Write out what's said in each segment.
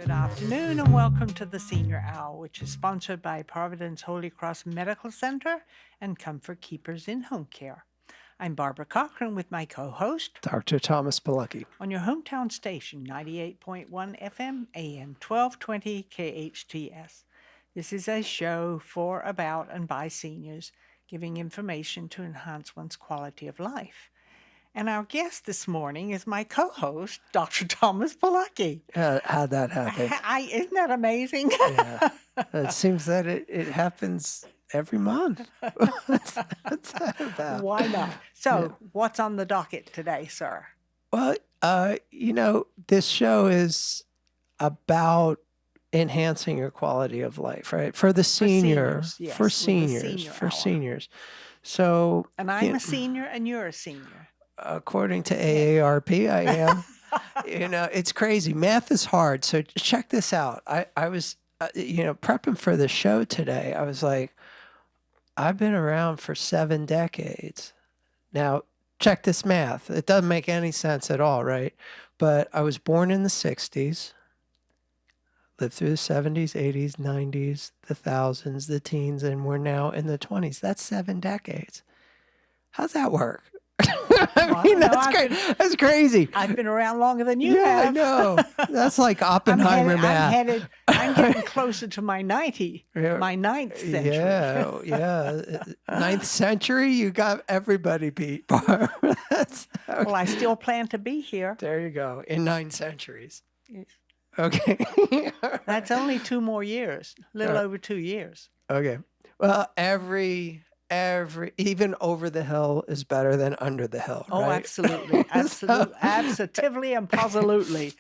Good afternoon and welcome to the Senior Hour, which is sponsored by Providence Holy Cross Medical Center and Comfort Keepers in Home Care. I'm Barbara Cochran with my co-host, Dr. Thomas Bilecki. on your hometown station, 98.1 FM, AM 1220 KHTS. This is a show for, about, and by seniors, giving information to enhance one's quality of life. And our guest this morning is my co-host, Dr. Thomas Bilecki. How'd that happen? Isn't that amazing? Yeah. It seems that it happens every month. What's that about? Why not? So, what's on the docket today, sir? Well, this show is about enhancing your quality of life, right? For the senior, seniors, yes, for with the seniors, senior for hour. seniors. So, And I'm a senior and you're a senior. according to AARP, I am. It's crazy. Math is hard. So check this out. I was, prepping for the show today. I was like, I've been around for 7 decades. Now, check this math. It doesn't make any sense at all, right? But I was born in the 60s, lived through the 70s, 80s, 90s, the thousands, the teens, and we're now in the 20s. That's 7 decades. How's that work? That's crazy. I've been around longer than you Yeah, have. I know. That's like Oppenheimer math. I'm getting closer to my 9th century. Yeah. 9th century, you got everybody beat. Barb. Well, I still plan to be here. There you go. In 9 centuries. Yes. Okay. That's only 2 more years, a little over 2 years. Okay. Well, even over the hill is better than under the hill. Oh, right? absolutely. Absolutely and positively.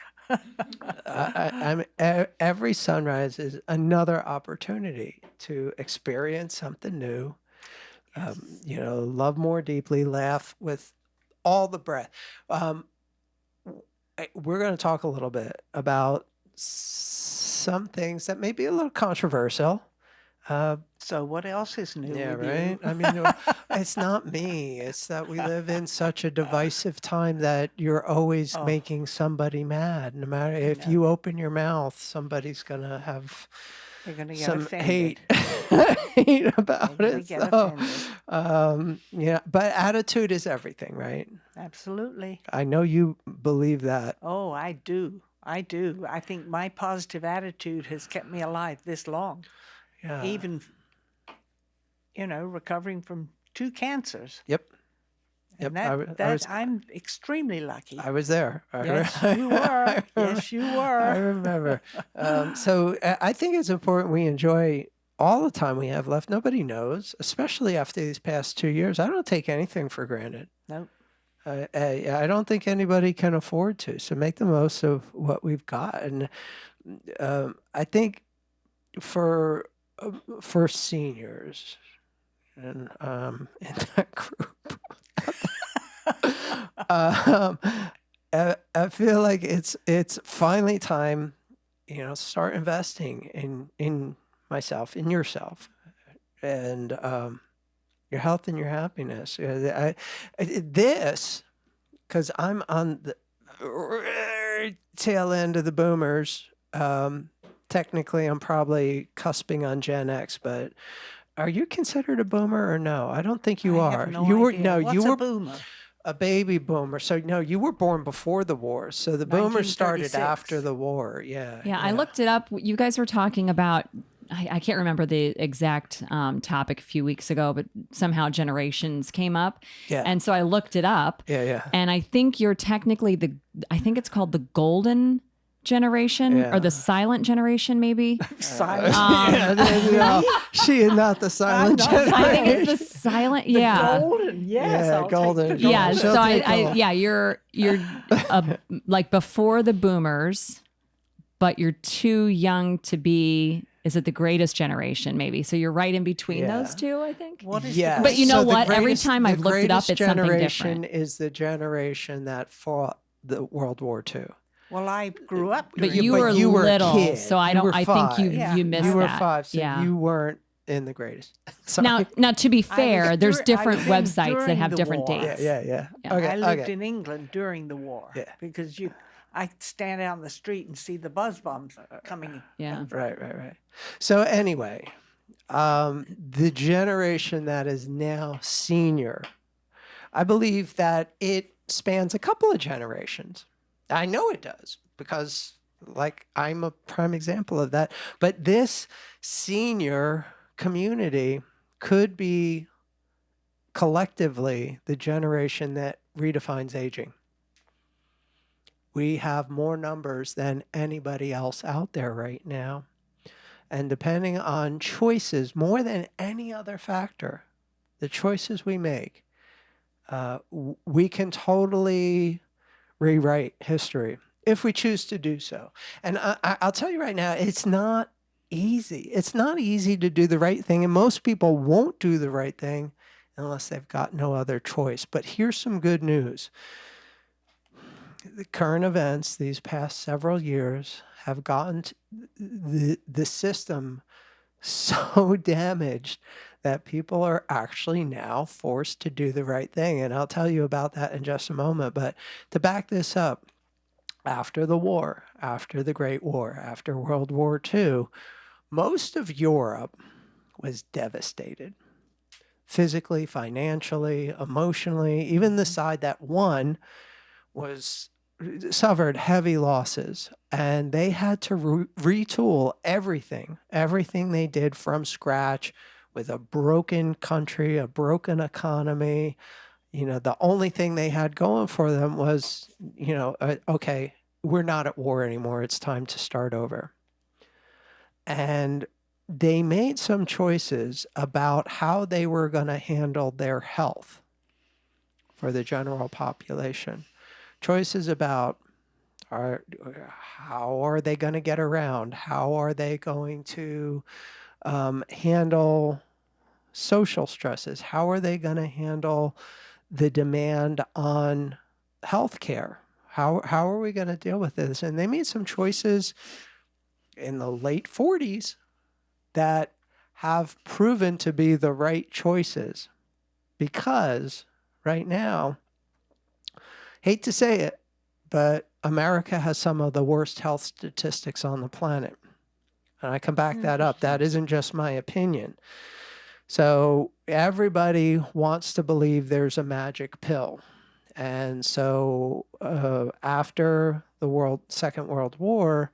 Every sunrise is another opportunity to experience something new. Yes. Love more deeply, laugh with all the breath. We're going to talk a little bit about some things that may be a little controversial. So what else is new? Yeah, with right. You? I mean, it's not me. It's that we live in such a divisive time that you're always making somebody mad. No matter if you open your mouth, somebody's gonna have They're gonna get some offended. hate about it. Get offended. But attitude is everything, right? Absolutely. I know you believe that. Oh, I do. I think my positive attitude has kept me alive this long. Yeah. Even, recovering from 2 cancers. Yep. And Yep. I'm extremely lucky. I was there. Yes, you were. Yes, you were. I remember. So I think it's important we enjoy all the time we have left. Nobody knows, especially after these past 2 years. I don't take anything for granted. Nope. I don't think anybody can afford to. So make the most of what we've got. And I think for seniors and in that group, I feel like it's finally time, start investing in myself, in yourself, and your health and your happiness. Because I'm on the tail end of the boomers. Technically, I'm probably cusping on Gen X, but are you considered a boomer or no? I don't think you are. Have no you were idea. What's you were a boomer? a baby boomer. So no, you were born before the war. So the boomers started 1936. after the war. Yeah. Yeah, I looked it up. You guys were talking about, I can't remember the exact topic a few weeks ago, but somehow generations came up. Yeah. And so I looked it up. Yeah. And I think you're technically I think it's called the golden generation or the silent generation, maybe. Silent. She is not the silent generation. I think it's the silent. Yeah. Golden. Yes. Yeah, I'll golden. Take the Yeah. golden. She'll So take all. you're like before the boomers, but you're too young to be. Is it the greatest generation? Maybe. So you're right in between those two, I think. What is Yes. But you know So the what? Every greatest- time I've the looked it up, greatest it's something generation different. is the generation that fought the World War II. Well, I grew up. But during you the were you were a little, kid. so I You don't. were I five. think Yeah. you missed You were that. 5, so yeah. you weren't in the greatest. Sorry. Now, to be fair, was there's dur- I different was in websites that during have the different war. dates. Yeah. Yeah. Okay. I lived okay. in England during the war. Yeah. Because I stand out in the street and see the buzz bombs coming. Yeah. Right. So anyway, the generation that is now senior, I believe that it spans a couple of generations. I know it does because, like, I'm a prime example of that. But this senior community could be collectively the generation that redefines aging. We have more numbers than anybody else out there right now. And depending on choices, more than any other factor, the choices we make, we can totally rewrite history if we choose to do so. And I'll tell you right now, it's not easy. It's not easy to do the right thing. And most people won't do the right thing unless they've got no other choice. But here's some good news. The current events these past several years have gotten the system so damaged that people are actually now forced to do the right thing. And I'll tell you about that in just a moment. But to back this up, after the war, after the Great War, after World War II, most of Europe was devastated. Physically, financially, emotionally. Even the side that won was suffered heavy losses, and they had to retool everything they did from scratch, with a broken country, a broken economy. The only thing they had going for them was, okay, we're not at war anymore, it's time to start over. And they made some choices about how they were going to handle their health for the general population. Choices about how are they going to get around? How are they going to handle social stresses? How are they going to handle the demand on healthcare? How are we going to deal with this? And they made some choices in the late 40s that have proven to be the right choices, because right now, hate to say it, but America has some of the worst health statistics on the planet. And I can back that up. That isn't just my opinion. So everybody wants to believe there's a magic pill. And so after the Second World War,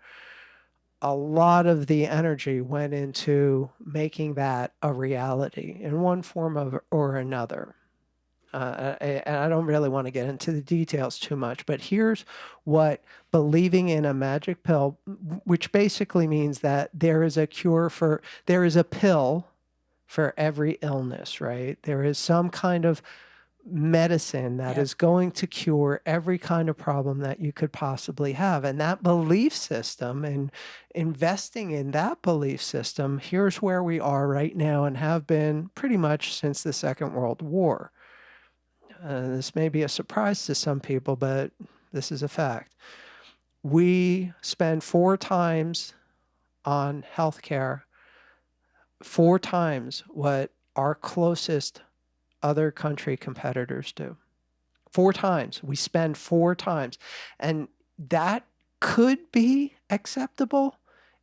a lot of the energy went into making that a reality in one form or another. And I don't really want to get into the details too much, but here's what believing in a magic pill, which basically means that there is a pill for every illness, right? There is some kind of medicine that is going to cure every kind of problem that you could possibly have. And that belief system, and investing in that belief system, here's where we are right now and have been pretty much since the Second World War. This may be a surprise to some people, but this is a fact. We spend 4 times on healthcare, 4 times what our closest other country competitors do. 4 times. We spend 4 times. And that could be acceptable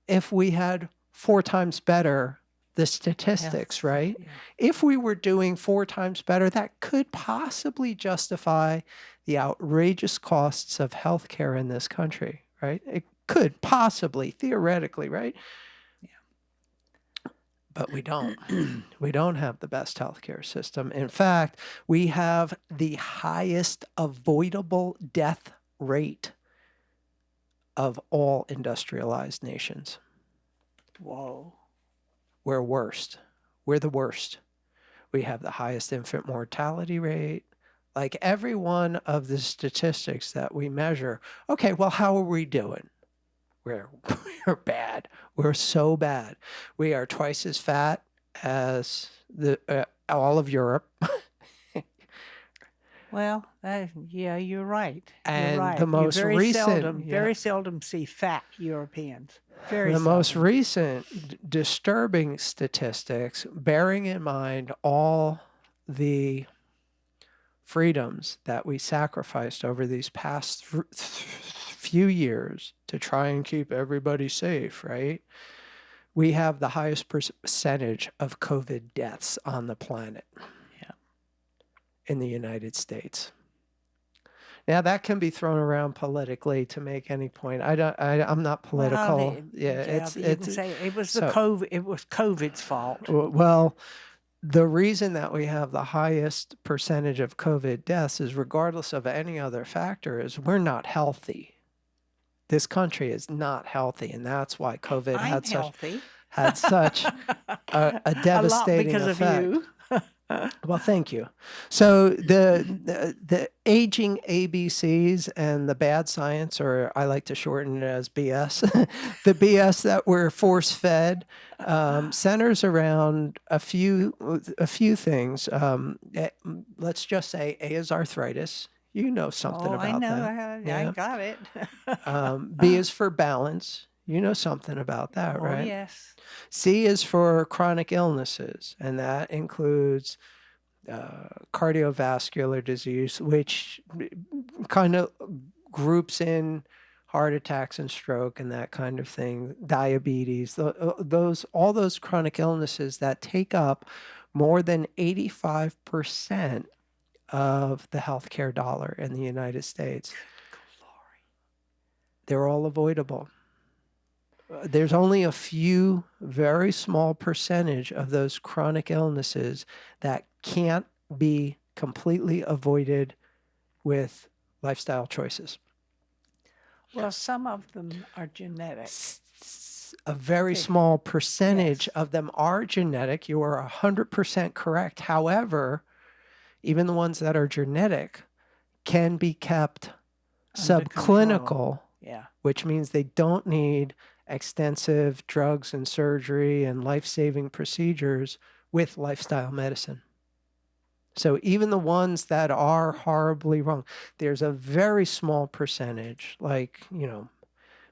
if we had 4 times better the statistics, right? Yeah. If we were doing 4 times better, that could possibly justify the outrageous costs of healthcare in this country, right? It could possibly, theoretically, right? Yeah. But we don't. We don't have the best healthcare system. In fact, we have the highest avoidable death rate of all industrialized nations. Whoa. We're worst. We're the worst. We have the highest infant mortality rate. Like every one of the statistics that we measure. Okay, well, how are we doing? We're bad. We're so bad. We are twice as fat as all of Europe. Well, yeah, you're right. And you're right. the most recent, very seldom see fat Europeans. Very the seldom. most recent disturbing statistics, bearing in mind all the freedoms that we sacrificed over these past few years to try and keep everybody safe, right? We have the highest percentage of COVID deaths on the planet Yeah. in the United States. Now that can be thrown around politically to make any point. I'm not political. Well, you can say it was it was COVID's fault. Well, the reason that we have the highest percentage of COVID deaths is, regardless of any other factor, is we're not healthy. This country is not healthy, and that's why COVID I'm healthy. had such a devastating a lot because effect. of you. Well, thank you. So the aging ABCs and the bad science, or I like to shorten it as BS, the BS that we're force fed, centers around a few things. Let's just say A is arthritis. You know something about I know. that. I got it. B is for balance. You know something about that, right? Yes. C is for chronic illnesses, and that includes cardiovascular disease, which kind of groups in heart attacks and stroke and that kind of thing, diabetes, all those chronic illnesses that take up more than 85% of the healthcare dollar in the United States. They're all avoidable. There's only a few very small percentage of those chronic illnesses that can't be completely avoided with lifestyle choices. Well, some of them are genetic. A very small percentage of them are genetic. You are 100% correct. However, even the ones that are genetic can be kept subclinical, which means they don't need extensive drugs and surgery and life-saving procedures with lifestyle medicine. So even the ones that are horribly wrong, there's a very small percentage, like,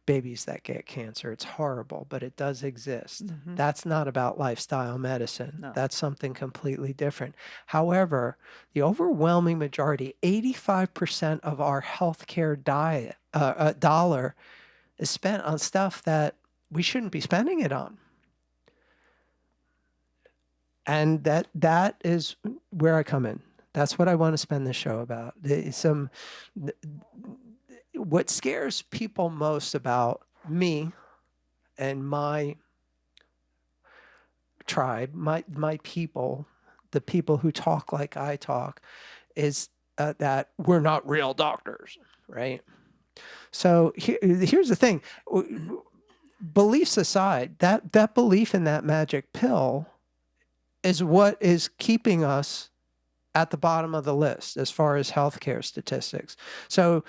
babies that get cancer. It's horrible, but it does exist. Mm-hmm. That's not about lifestyle medicine. No. That's something completely different. However, the overwhelming majority, 85% of our healthcare dollar is spent on stuff that we shouldn't be spending it on. And that is where I come in. That's what I want to spend the show about. What scares people most about me and my tribe, my people, the people who talk like I talk, is that we're not real doctors, right? So here's the thing. Beliefs aside, that belief in that magic pill is what is keeping us at the bottom of the list as far as healthcare statistics. So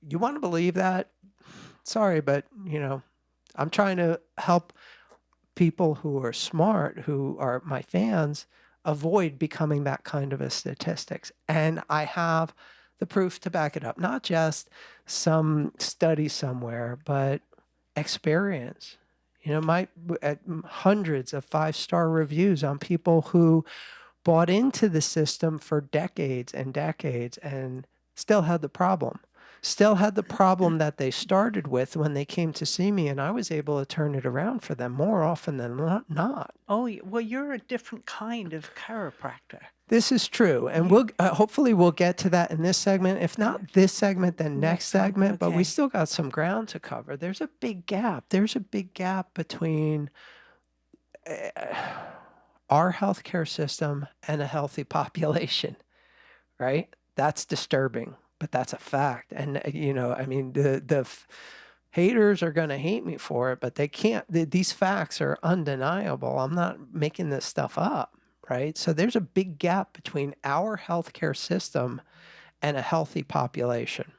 you want to believe that? Sorry, but I'm trying to help people who are smart, who are my fans, avoid becoming that kind of a statistics. And I have the proof to back it up. Not just some study somewhere, but experience. My hundreds of 5-star reviews on people who bought into the system for decades and decades and still had the problem. Still had the problem that they started with when they came to see me, and I was able to turn it around for them more often than not. Oh, well, you're a different kind of chiropractor. This is true, and we'll hopefully we'll get to that in this segment. If not this segment, then next segment. Okay. But we still got some ground to cover. There's a big gap. There's a big gap between our healthcare system and a healthy population, right? That's disturbing, but that's a fact. And the haters are going to hate me for it, but they can't. These facts are undeniable. I'm not making this stuff up. Right? So there's a big gap between our healthcare system and a healthy population.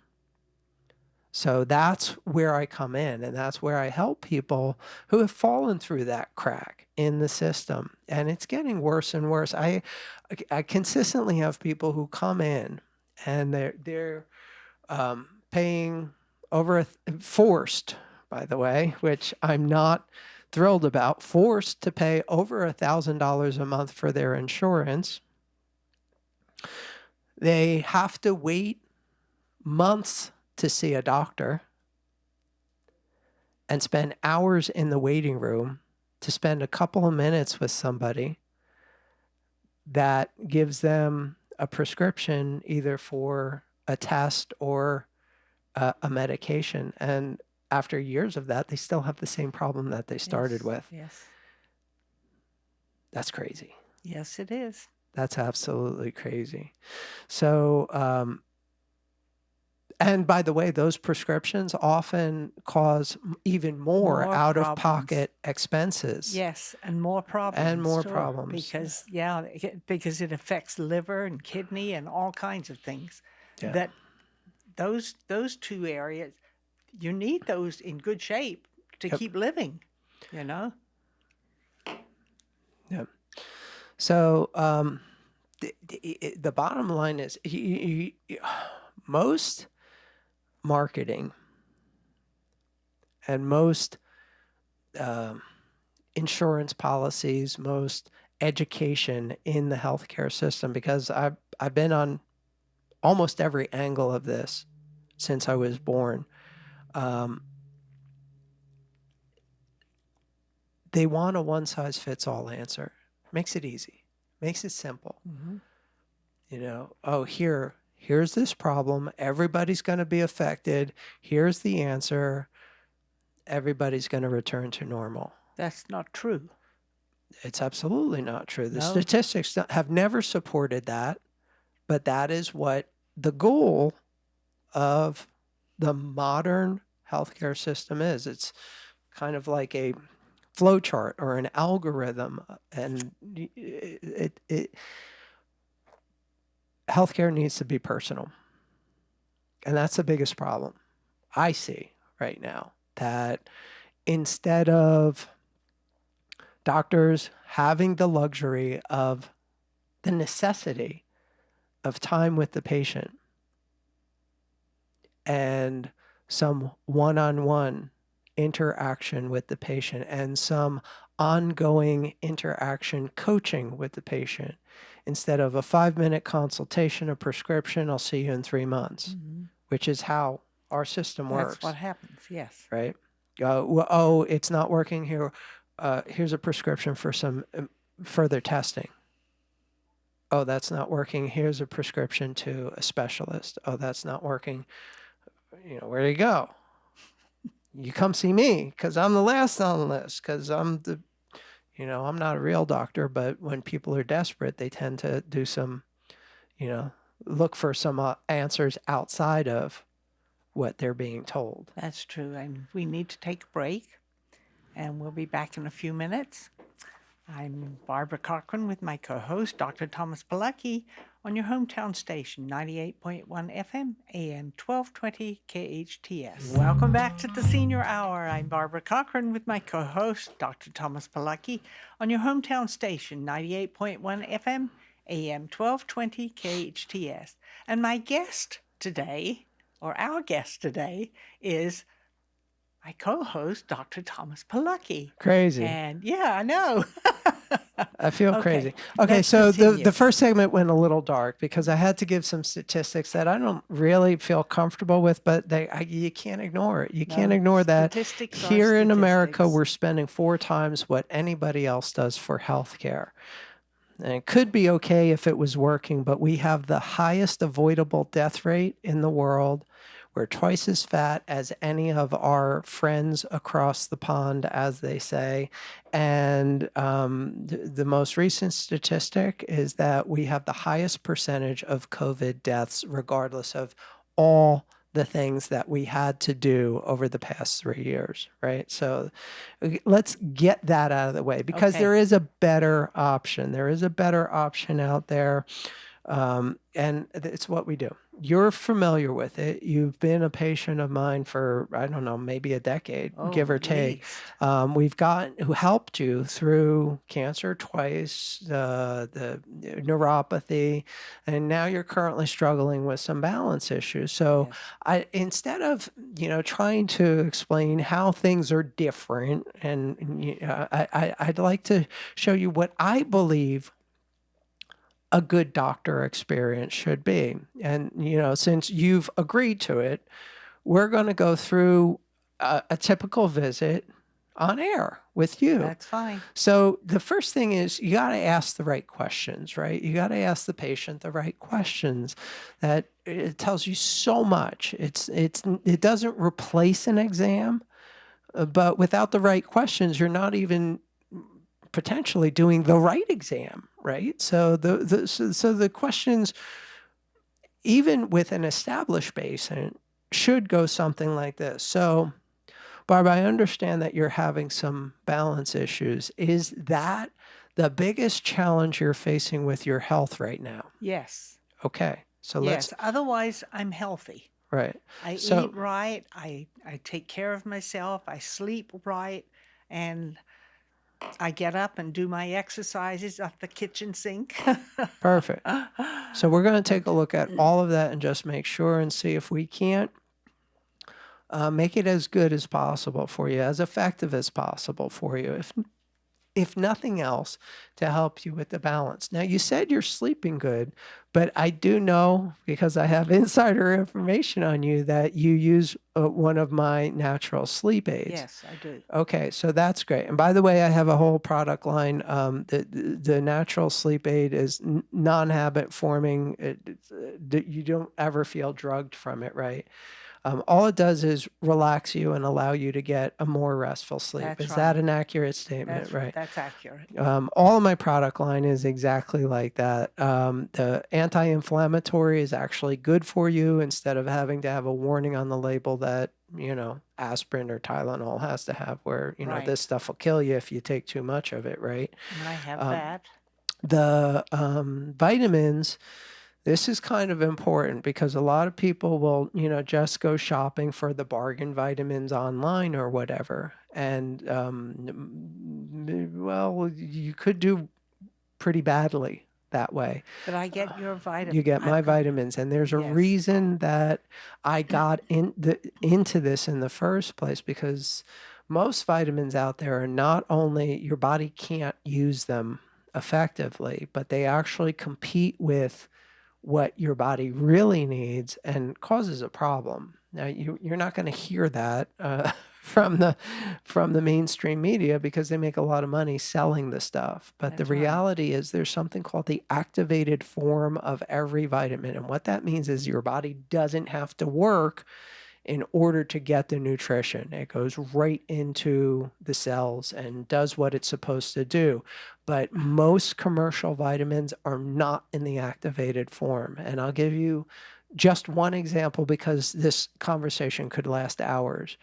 So that's where I come in, and that's where I help people who have fallen through that crack in the system. And it's getting worse and worse. I consistently have people who come in and they're paying forced, by the way, which I'm not thrilled about, forced to pay over $1,000 a month for their insurance. They have to wait months to see a doctor. and spend hours in the waiting room to spend a couple of minutes with somebody that gives them a prescription either for a test or a medication. And after years of that, they still have the same problem that they started with. Yes. That's crazy. Yes, it is. That's absolutely crazy. So, and by the way, those prescriptions often cause even more More out-of-pocket expenses. Yes, and more problems. And more too, problems. because it affects liver and kidney and all kinds of things. Yeah. That those two areas, you need those in good shape to keep living. You know. Yeah. So the bottom line is most marketing and most insurance policies, most education in the healthcare system, because I've been on almost every angle of this since I was born. They want a one-size-fits-all answer. Makes it easy. Makes it simple. You know, oh, here's this problem. Everybody's going to be affected. Here's the answer. Everybody's going to return to normal. That's not true. It's absolutely not true. The No. statistics have never supported that, but that is what the goal of the modern healthcare system is. It's kind of like a flow chart or an algorithm, and healthcare needs to be personal. And that's the biggest problem I see right now, that instead of doctors having the luxury of the necessity of time with the patient and some one-on-one interaction with the patient and some ongoing interaction coaching with the patient, instead of a 5-minute consultation, a prescription, I'll see you in 3 months, which is how our system works. That's what happens. Yes. Right? Oh, it's not working here. Here's a prescription for some further testing. Oh, that's not working. Here's a prescription to a specialist. Oh, that's not working. You know, where do you go? You come see me because I'm the last on the list, because I'm not a real doctor, but when people are desperate, they tend to do some, look for some answers outside of what they're being told. That's true. And we need to take a break, and we'll be back in a few minutes. I'm Barbara Cochran with my co-host, Dr. Thomas Pilecki, on your hometown station, 98.1 FM, AM 1220 KHTS. Welcome back to the Senior Hour. I'm Barbara Cochran with my co-host, Dr. Thomas Pilecki, on your hometown station, 98.1 FM, AM 1220 KHTS. And my guest today, or our guest today, is my co-host, Dr. Thomas Pilecki. Crazy. And yeah, I know. I feel Okay, crazy. Okay, let's so continue. the first segment went a little dark because I had to give some statistics that I don't really feel comfortable with, but you can't ignore it. You can't ignore that. Statistics are Here in America, statistics. we're spending 4 times what anybody else does for healthcare. And it could be okay if it was working, but we have the highest avoidable death rate in the world. We're twice as fat as any of our friends across the pond, as they say. And the most recent statistic is that we have the highest percentage of COVID deaths, regardless of all the things that we had to do over the past 3 years, right? So let's get that out of the way, because Okay. there is a better option. There is a better option out there. And it's what we do. You're familiar with it. You've been a patient of mine for, I don't know, maybe a decade, give or at take. least. We've got who helped you through cancer twice, the neuropathy, and now you're currently struggling with some balance issues. So Yes. instead of, trying to explain how things are different, and I'd like to show you what I believe a good doctor experience should be. And, since you've agreed to it, we're going to go through a typical visit on air with you. That's fine. So the first thing is you got to ask the right questions, right? You got to ask the patient the right questions. That it tells you so much. It doesn't replace an exam, but without the right questions, you're not even potentially doing the right exam, right? So the questions, even with an established patient, should go something like this. So, Barb, I understand that you're having some balance issues. Is that the biggest challenge you're facing with your health right now? Yes. Okay. So Yes. Otherwise, I'm healthy. right. I So, eat right. I take care of myself. I sleep right. And I get up and do my exercises at the kitchen sink. perfect. So we're going to take a look at all of that and just make sure and see if we can't make it as good as possible for you, as effective as possible for you. If nothing else, to help you with the balance. Now, you said you're sleeping good, but I do know, because I have insider information on you, that you use one of my natural sleep aids. Yes, I do. Okay, so that's great. And by the way, I have a whole product line. The natural sleep aid is non-habit forming. You don't ever feel drugged from it, right? All it does is relax you and allow you to get a more restful sleep. That's Is that right. an accurate statement? Right. That's accurate. All of my product line is exactly like that. The anti-inflammatory is actually good for you, instead of having to have a warning on the label that, aspirin or Tylenol has to have, where, Right. this stuff will kill you if you take too much of it, right? And I have that. The vitamins, this is kind of important, because a lot of people will, just go shopping for the bargain vitamins online or whatever. And, well, you could do pretty badly that way. But I get your vitamin. You get my vitamins, and there's a Yes. reason that I got into this in the first place, because most vitamins out there are not only your body can't use them effectively, but they actually compete with what your body really needs and causes a problem. Now, you're not going to hear that from the mainstream media, because they make a lot of money selling the stuff. But the That's right. reality is there's something called the activated form of every vitamin. And what that means is your body doesn't have to work in order to get the nutrition. It goes right into the cells and does what it's supposed to do. But most commercial vitamins are not in the activated form. And I'll give you just one example, because this conversation could last hours.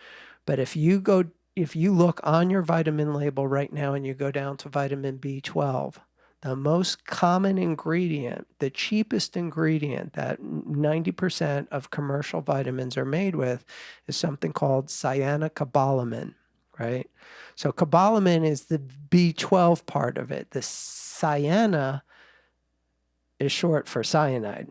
But if you look on your vitamin label right now and you go down to vitamin B12, the most common ingredient, the cheapest ingredient that 90% of commercial vitamins are made with, is something called cyanocobalamin, right? So cobalamin is the B12 part of it. The cyana is short for cyanide.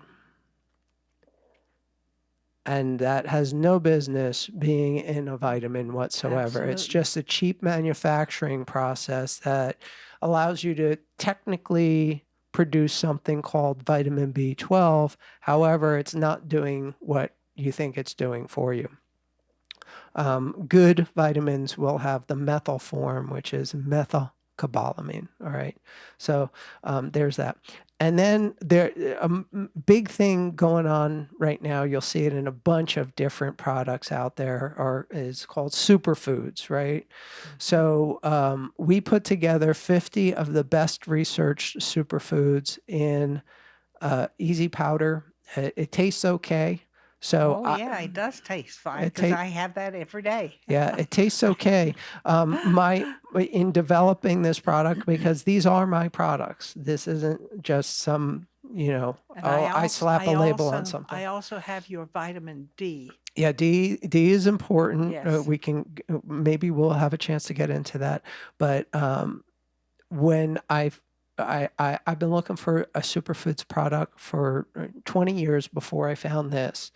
And that has no business being in a vitamin whatsoever. It's Absolutely. just a cheap manufacturing process that allows you to technically produce something called vitamin B12. However, it's not doing what you think it's doing for you. Good vitamins will have the methyl form, which is methylcobalamin. All right. So there's that. And then a big thing going on right now, you'll see it in a bunch of different products out there, is called superfoods, right? So we put together 50 of the best researched superfoods in easy powder. It tastes okay. So Oh, yeah, it does taste fine, it because ta- I have that every day. yeah, it tastes okay. In developing this product, because these are my products. This isn't just some, And I slap a label on I something. also have your vitamin D. Yeah, D is important. Yes. Maybe we'll have a chance to get into that. But when I've been looking for a superfoods product for 20 years before I found this,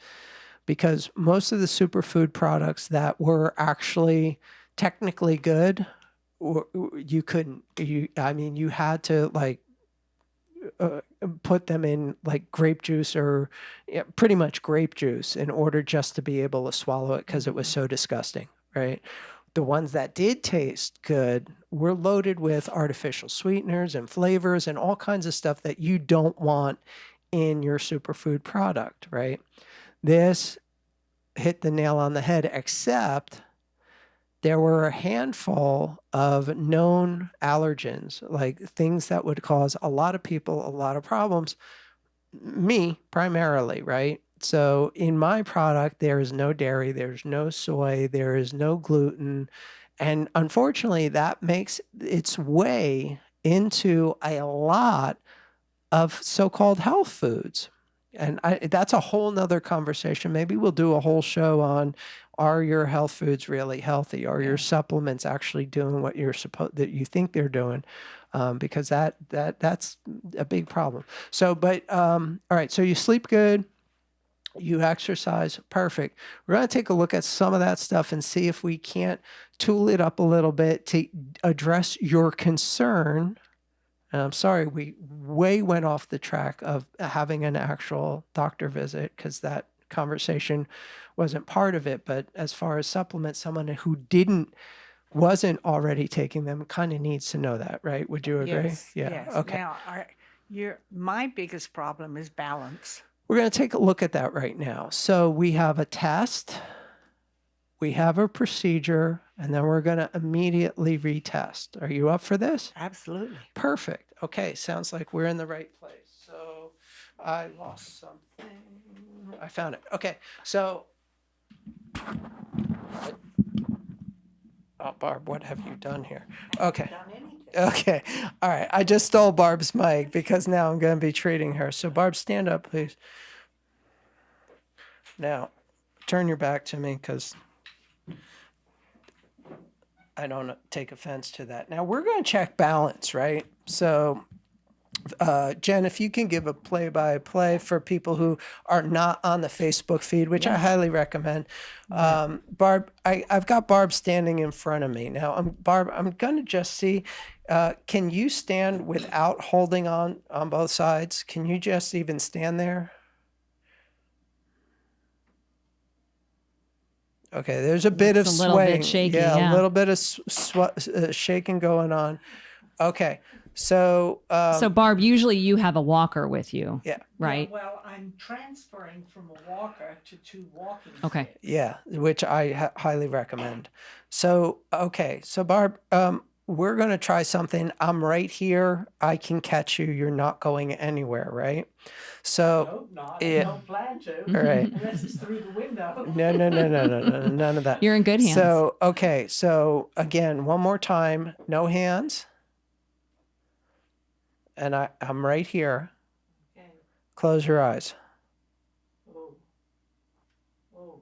because most of the superfood products that were actually technically good, you couldn't. You had to put them in like grape juice, or pretty much grape juice, in order just to be able to swallow it, because it was so disgusting. right? The ones that did taste good were loaded with artificial sweeteners and flavors and all kinds of stuff that you don't want in your superfood product, right? This hit the nail on the head, except there were a handful of known allergens, like things that would cause a lot of people a lot of problems, me primarily, right? So in my product, there is no dairy, there's no soy, there is no gluten. And unfortunately, that makes its way into a lot of so-called health foods. And that's a whole nother conversation. Maybe we'll do a whole show on, are your health foods really healthy? Are your supplements actually doing what you're supposed that you think they're doing? Because that's a big problem. So, but all right. So you sleep good, you exercise, perfect. We're going to take a look at some of that stuff and see if we can't tool it up a little bit to address your concern. And I'm sorry, we way went off the track of having an actual doctor visit because that conversation wasn't part of it. But as far as supplements, someone who wasn't already taking them kind of needs to know that, right? Would you agree? Yes. Yeah. Yes. Okay. Now, my biggest problem is balance. We're going to take a look at that right now. So we have a test, we have a procedure, and then we're going to immediately retest. Are you up for this? Absolutely. Perfect. Okay, sounds like we're in the right place. So I lost something. I found it. Okay, so. Oh, Barb, what have you done here? Okay. Okay. All right. I just stole Barb's mic because now I'm going to be treating her. So, Barb, stand up, please. Now, turn your back to me because I don't take offense to that. Now, we're going to check balance, right? So, Jen, if you can give a play-by-play for people who are not on the Facebook feed, which I highly recommend. Barb, I've got Barb standing in front of me. Now, Barb, I'm going to just see, can you stand without holding on both sides? Can you just even stand there? Okay, there's a bit of It's a little swaying. bit shaky, A yeah. little bit of shaking going on. Okay, so So Barb, usually you have a walker with you, yeah. right? Well, I'm transferring from a walker to 2 walking Okay. sticks. Yeah, which I highly recommend. So, okay. So, Barb, we're going to try something. I'm right here. I can catch you. You're not going anywhere, right? So, Hope not. yeah. I don't plan to. all right. Unless it's through the window. No, none of that. You're in good hands. So, okay. So, again, one more time. No hands. And I'm right here. Okay. Close your eyes. Whoa. Whoa.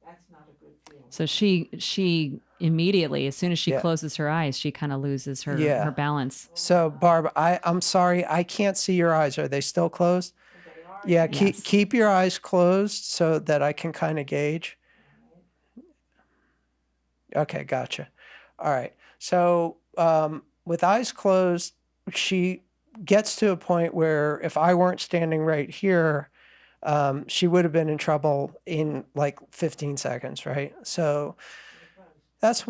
That's not a good feeling. So she immediately, as soon as she Yeah. closes her eyes, she kind of loses her Yeah. her balance. So, Barb, I'm sorry. I can't see your eyes. Are they still closed? They are. Yeah, Yes. keep your eyes closed so that I can kind of gauge. Okay, gotcha. All right. So with eyes closed, she gets to a point where if I weren't standing right here, she would have been in trouble in like 15 seconds, right? So that's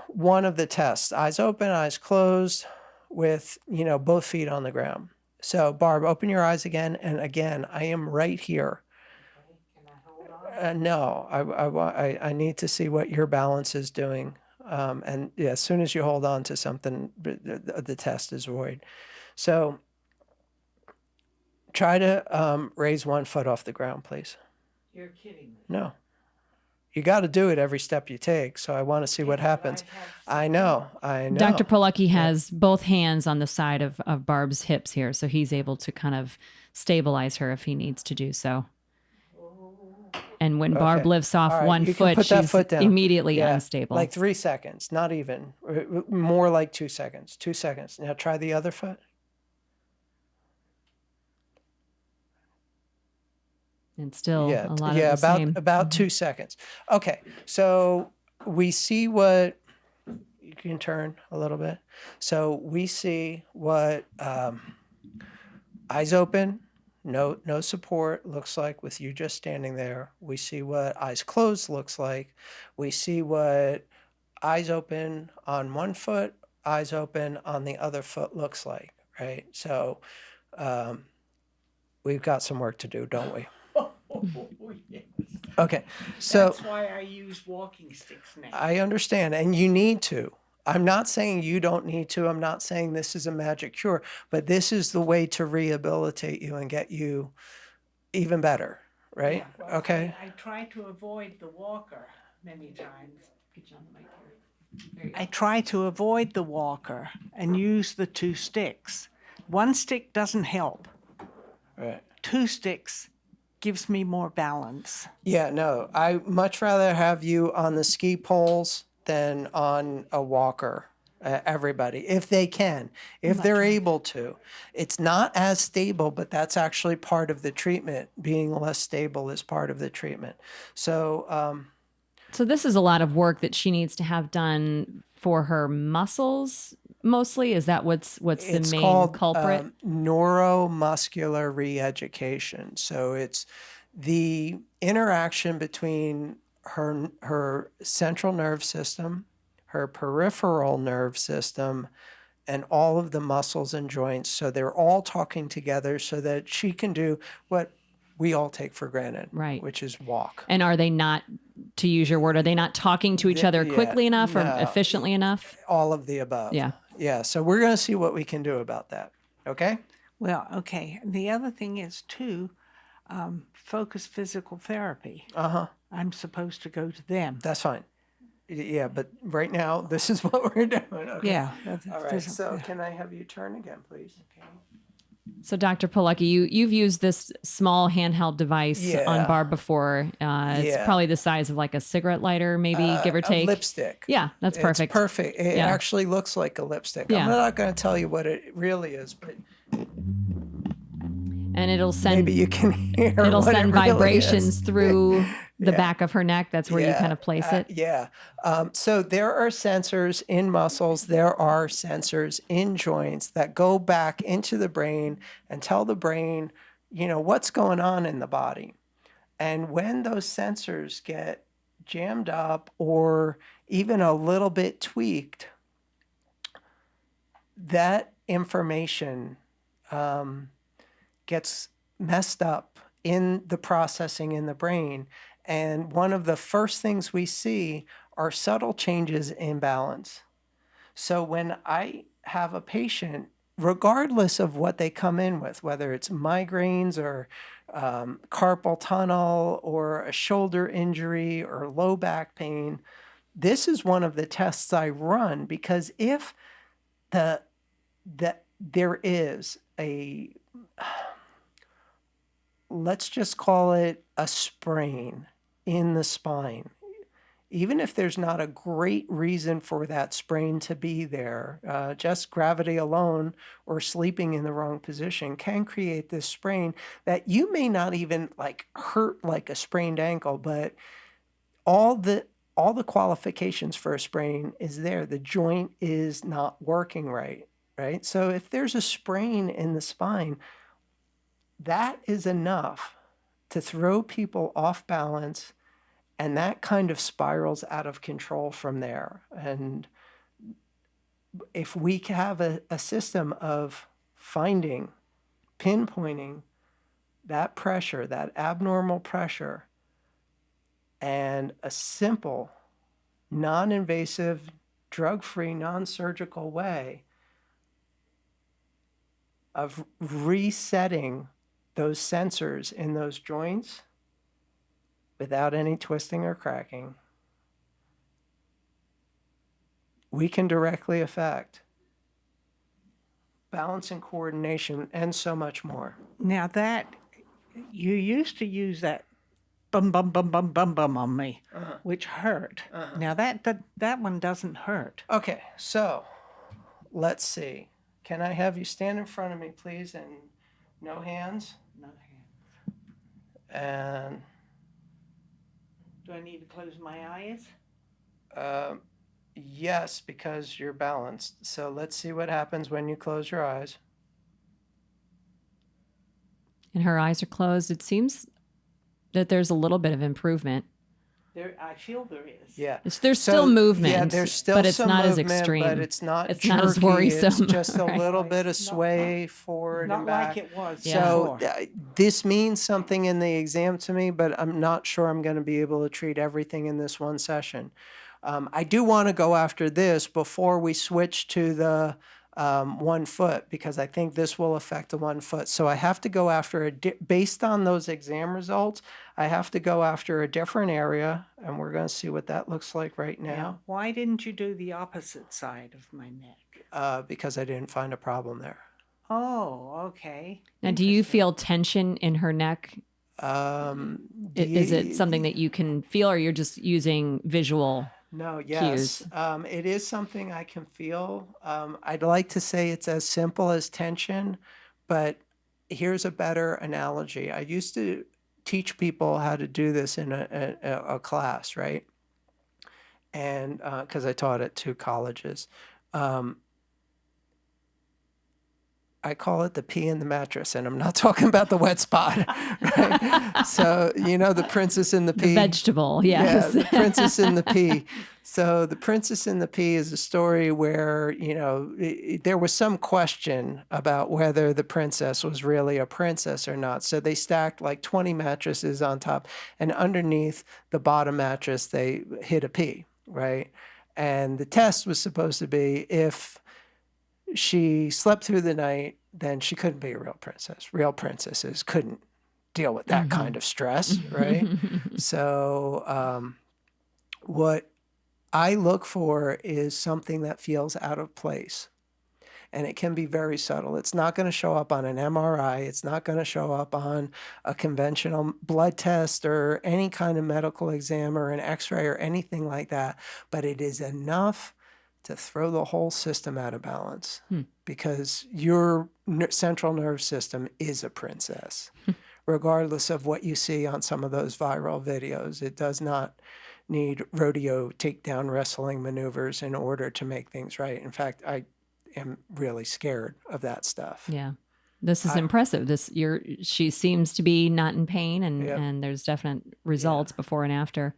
one of the tests. Eyes open, eyes closed, with both feet on the ground. So Barb, open your eyes again, and again, I am right here. Can I hold on? No, I need to see what your balance is doing. And yeah, as soon as you hold on to something, the test is void. So try to raise 1 foot off the ground, please. You're kidding me. No. You got to do it every step you take. So I want to see what happens. I know. Dr. Polecki has both hands on the side of Barb's hips here, so he's able to kind of stabilize her if he needs to do so. And when Barb Okay. lifts off All right, 1 you can foot, put that she's foot down. immediately Yeah, unstable. like 3 seconds, not even. More like 2 seconds. 2 seconds. Now try the other foot. And still Yeah, a lot of the same. about 2 seconds. Okay, so we see what you can turn a little bit. So we see what eyes open, No support looks like with you just standing there. We see what eyes closed looks like. We see what eyes open on one foot, eyes open on the other foot looks like, right? So we've got some work to do, don't we? Yes. Okay, so That's why I use walking sticks now. I understand, and you need to. I'm not saying you don't need to. I'm not saying this is a magic cure, but this is the way to rehabilitate you and get you even better, right? Yeah, well, Okay. I try to avoid the walker many times. Get you on the mic here. There you go. I try to avoid the walker and use the 2 sticks. 1 stick doesn't help. Right. 2 sticks gives me more balance. Yeah, no, I much rather have you on the ski poles than on a walker. Everybody, if they can, if they're able to. It's not as stable, but that's actually part of the treatment. Being less stable is part of the treatment. So, So this is a lot of work that she needs to have done for her muscles mostly. Is that what's the it's main called culprit? neuromuscular reeducation. So it's the interaction between her central nerve system, her peripheral nerve system, and all of the muscles and joints. So they're all talking together so that she can do what we all take for granted, Right. which is walk. And are they not, to use your word, are they not talking to each other Yeah, quickly enough or no. efficiently enough? All of the above. Yeah. Yeah. So we're going to see what we can do about that. Okay. Well, okay. The other thing is, too, Focus Physical Therapy. I'm supposed to go to them. That's fine. Yeah, but right now, this is what we're doing. Okay. Yeah. All right. So can I have you turn again, please? Okay. So Dr. Polecki, you've used this small handheld device Yeah. on Barb before. It's Yeah. probably the size of like a cigarette lighter, maybe, give or take. A lipstick. Yeah, that's perfect. It's perfect. It Yeah. actually looks like a lipstick. Yeah. I'm not going to tell you what it really is, but And it'll send maybe you can hear it'll what send it really vibrations is. through the Yeah. back of her neck. That's where you kind of place it. Yeah. So there are sensors in muscles, there are sensors in joints that go back into the brain and tell the brain, what's going on in the body. And when those sensors get jammed up or even a little bit tweaked, that information gets messed up in the processing in the brain. And one of the first things we see are subtle changes in balance. So when I have a patient, regardless of what they come in with, whether it's migraines or carpal tunnel or a shoulder injury or low back pain, this is one of the tests I run because if there is a, let's just call it a sprain in the spine, even if there's not a great reason for that sprain to be there, just gravity alone or sleeping in the wrong position can create this sprain that you may not even hurt like a sprained ankle, but all the qualifications for a sprain is there. The joint is not working right? So if there's a sprain in the spine, that is enough to throw people off balance, and that kind of spirals out of control from there. And if we have a system of finding, pinpointing that pressure, that abnormal pressure, and a simple, non-invasive, drug-free, non-surgical way of resetting those sensors in those joints without any twisting or cracking, we can directly affect balance and coordination and so much more. Now that you used to use that bum bum bum bum bum bum on me, which hurt. Now that one doesn't hurt. Okay, so let's see. Can I have you stand in front of me, please, and no hands? No hands. And Do I need to close my eyes? yes, because you're balanced. So let's see what happens when you close your eyes. and her eyes are closed. It seems that there's a little bit of improvement. I feel there is. Yeah. There's still movement, Yeah, there's still but it's some not as movement, extreme. but it's not It's jerky. not as worrisome. It's just a right? little Right. bit of Not- sway forward Not and back. like it was So before. this means something in the exam to me, but I'm not sure I'm going to be able to treat everything in this one session. I do want to go after this before we switch to the 1 foot, because I think this will affect the 1 foot. So I have to go after based on those exam results, I have to go after a different area, and we're going to see what that looks like right Now, now, why didn't you do the opposite side of my neck? because I didn't find a problem there. Oh, okay. Now, do you feel tension in her neck? Is it something that you can feel, or you're just using visual? No, yes. cues? It is something I can feel. I'd like to say it's as simple as tension, but here's a better analogy. I used to teach people how to do this in a class, right? And because I taught at 2 colleges. I call it the pea in the mattress, and I'm not talking about the wet spot. Right? So, the princess and the pea. The vegetable, yes. Yeah, the princess and the pea. So the princess and the pea is a story where, there was some question about whether the princess was really a princess or not. So they stacked like 20 mattresses on top, and underneath the bottom mattress, they hid a pea, right? And the test was supposed to be if she slept through the night, then she couldn't be a real princess. Real princesses couldn't deal with that kind of stress, right? So what I look for is something that feels out of place. And it can be very subtle. It's not going to show up on an MRI. It's not going to show up on a conventional blood test or any kind of medical exam or an x-ray or anything like that. But it is enough to throw the whole system out of balance because your central nerve system is a princess, regardless of what you see on some of those viral videos. It does not need rodeo takedown wrestling maneuvers in order to make things right. In fact, I am really scared of that stuff. Yeah. This is impressive. She seems to be not in pain, and there's definite results before and after.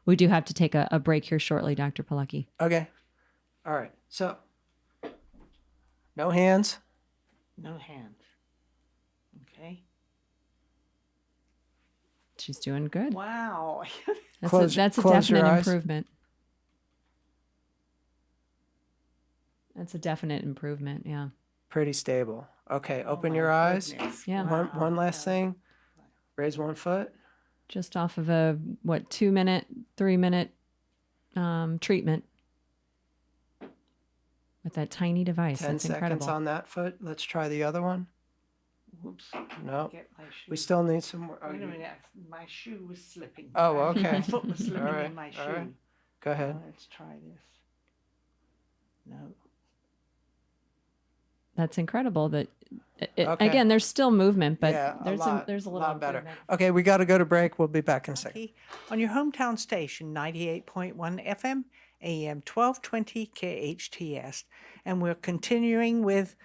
We do have to take a break here shortly, Dr. Pilecki. Okay. All right. So, no hands. No hands. Okay. She's doing good. Wow. That's a close your definite eyes. improvement. That's a definite improvement. Yeah. Pretty stable. Okay. Open Oh, your my eyes. goodness. Yeah. One last thing. Raise 1 foot. Just off of a 2-minute, 3-minute treatment with that tiny device. 10 That's seconds incredible. on that foot. Let's try the other one. Whoops. No. Get my shoe. We still need some more. Wait a minute. My shoe was slipping. Oh, Actually, okay. My foot was slipping All right, in my shoe. all right. Go ahead. Now let's try this. No. That's incredible. That Okay. again, there's still movement, but Yeah, there's a little lot better. improvement. Okay, we got to go to break. We'll be back in a second. Okay. On your hometown station, 98.1 FM, AM 1220 KHTS. And we're continuing with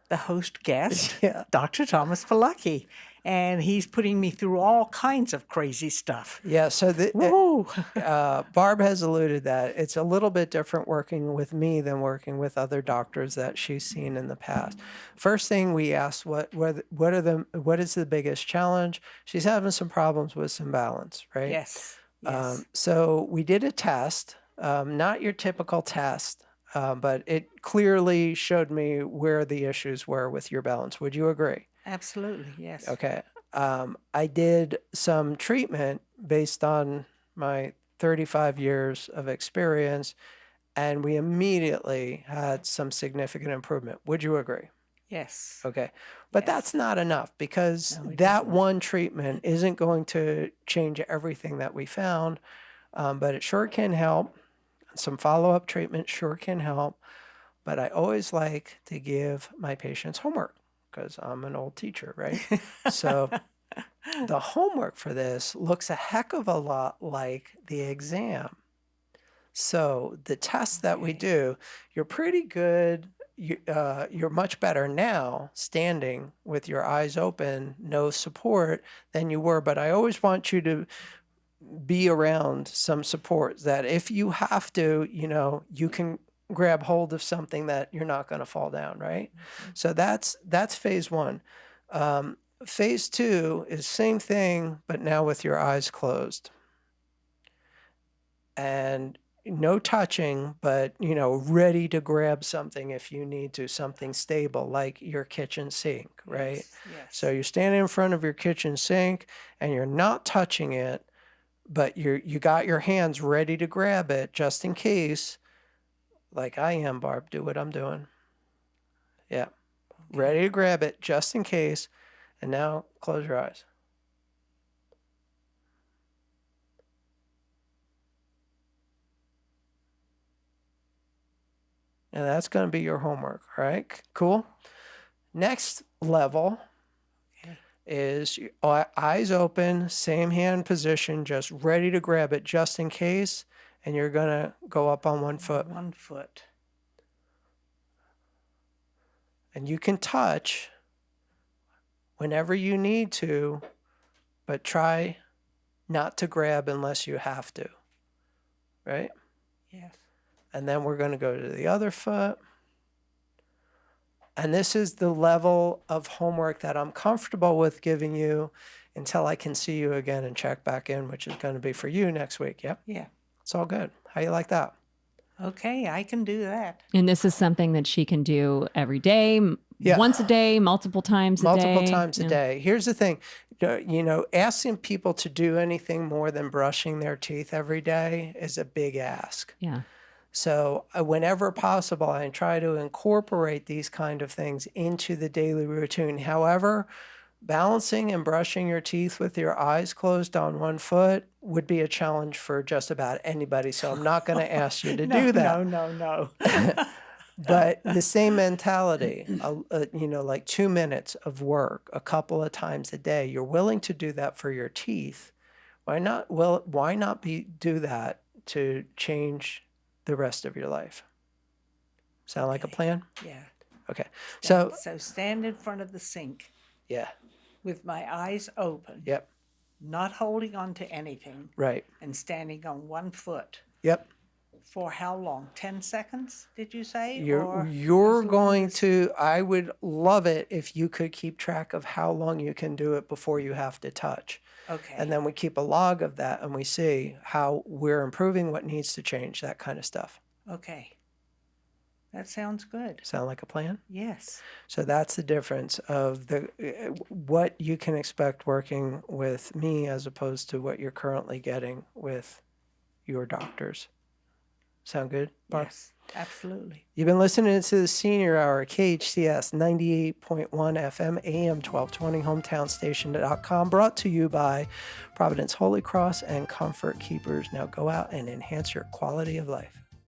the host guest, Yeah. Dr. Thomas Pilecki. And he's putting me through all kinds of crazy stuff. Yeah, so Woo! Barb has alluded that it's a little bit different working with me than working with other doctors that she's seen in the past. First thing we asked, what is the biggest challenge? She's having some problems with some balance, right? Yes. Yes. So we did a test, not your typical test, but it clearly showed me where the issues were with your balance. Would you agree? Absolutely. Yes. Okay. I did some treatment based on my 35 years of experience, and we immediately had some significant improvement. Would you agree? Yes. Okay. But that's not enough because that one treatment isn't going to change everything that we found, but it sure can help. Some follow-up treatment sure can help. But I always like to give my patients homework because I'm an old teacher, right? So the homework for this looks a heck of a lot like the exam. So the tests that we do, you're pretty good you're much better now standing with your eyes open, no support, than you were. But I always want you to be around some support that if you have to, you can grab hold of something that you're not going to fall down, right? So that's phase one. Phase two is same thing, but now with your eyes closed. And no touching, but, ready to grab something if you need to, something stable like your kitchen sink, right? Yes. So you're standing in front of your kitchen sink and you're not touching it, but you got your hands ready to grab it just in case, like I am, Barb. Do what I'm doing. Yeah. Ready to grab it just in case. And now close your eyes. And that's going to be your homework. All right. Cool. Next level is eyes open, same hand position, just ready to grab it just in case. And you're going to go up on 1 foot. 1 foot. And you can touch whenever you need to, but try not to grab unless you have to. Right? Yes. And then we're going to go to the other foot. And this is the level of homework that I'm comfortable with giving you until I can see you again and check back in, which is going to be for you next week. Yep. Yeah. It's all good. How you like that? Okay, I can do that. And this is something that she can do every day, Yeah. once a day, multiple times a day. Multiple times a Yeah. day. Here's the thing, asking people to do anything more than brushing their teeth every day is a big ask. Yeah. So whenever possible, I try to incorporate these kind of things into the daily routine. However, balancing and brushing your teeth with your eyes closed on 1 foot would be a challenge for just about anybody. So I'm not going to ask you to do that. No. But the same mentality, like 2 minutes of work a couple of times a day, you're willing to do that for your teeth. Why not do that to change the rest of your life? Sound like a plan? Yeah. Okay. So stand in front of the sink yeah. with my eyes open, Yep. not holding on to anything, Right. and standing on 1 foot. Yep. For how long? 10 seconds, did you say? You're as long going as- to, I would love it if you could keep track of how long you can do it before you have to touch. Okay. And then we keep a log of that and we see how we're improving, what needs to change, that kind of stuff. Okay. That sounds good. Sound like a plan? Yes. So that's the difference of what you can expect working with me as opposed to what you're currently getting with your doctors. Sound good, Barb? Yes, absolutely. You've been listening to the Senior Hour, KHTS 98.1 FM, AM 1220, hometownstation.com, brought to you by Providence Holy Cross and Comfort Keepers. Now go out and enhance your quality of life.